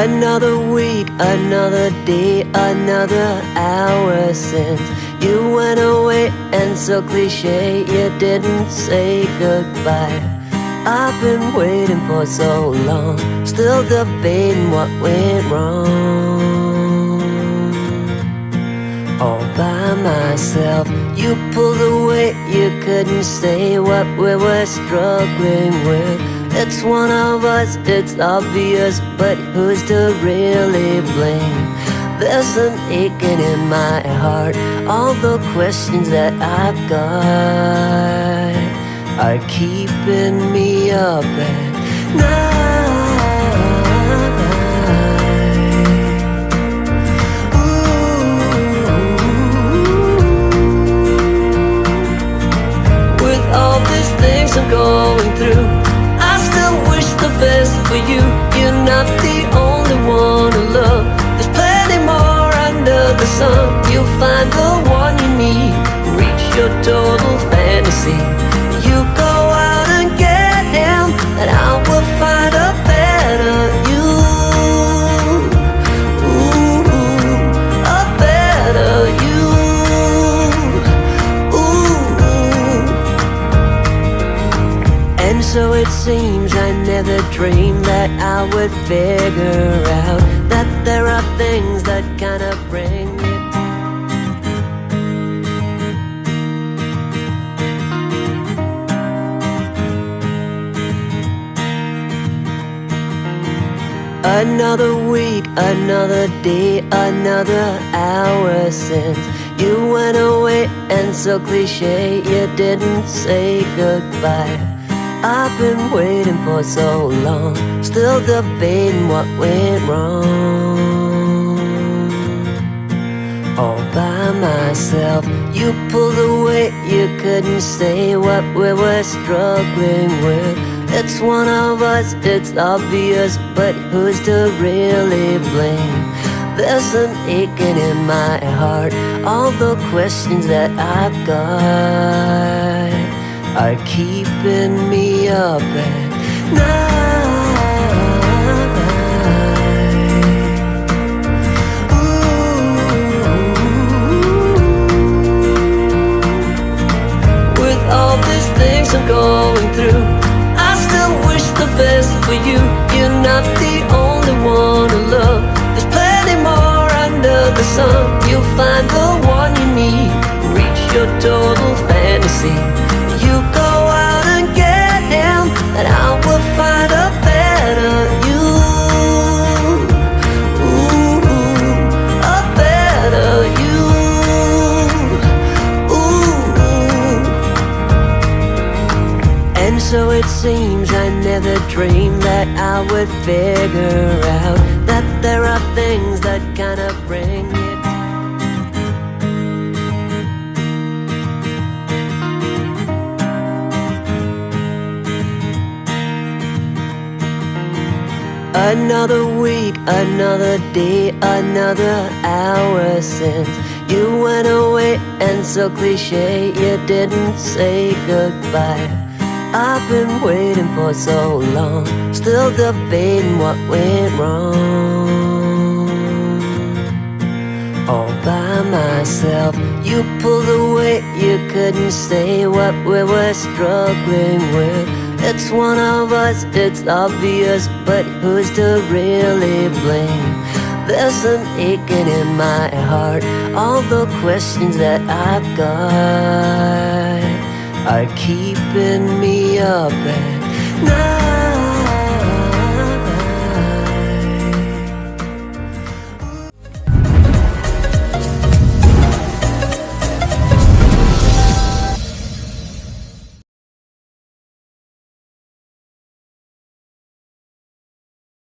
Another week, another day, another hour since you went away, and so cliche you didn't say goodbye. I've been waiting for so long, still debating what went wrong. All by myself, you pulled away, you couldn't say what we were struggling with. It's one of us, it's obvious, but who's to really blame? There's an aching in my heart, all the questions that I've got are keeping me up at night. Ooh. With all these things I'm going through, I still wish the best for you. You're not the only one to love. There's plenty more under the sun. You'll find the one you need, reach your total fantasy. You go out and get him, and I will find a better you. Ooh, a better you. Ooh. And so it seems I never dreamed that I would figure out that there are things that kind of bring me. Another week, another day, another hour since you went away, and so cliche you didn't say goodbye. I've been waiting for so long, still debating what went wrong. All by myself, you pulled away, you couldn't say what we were struggling with. It's one of us, it's obvious, but who's to really blame? There's an aching in my heart, all the questions that I've got are keeping me up at night. Ooh. With all these things I'm going through, I still wish the best for you. You're not the only one to love. There's plenty more under the sun. You'll find the one you need, reach your total fantasy. You go out and get him, and I will find a better you. Ooh, a better you. Ooh. And so it seems I never dreamed that I would figure out that there are things that kind of bring it. Another week, another day, another hour since you went away, and so cliche you didn't say goodbye. I've been waiting for so long, still debating what went wrong. All by myself, you pulled away, you couldn't say what we were struggling with. It's one of us, it's obvious, but who's to really blame? There's an aching in my heart, all the questions that I've got are keeping me up at night.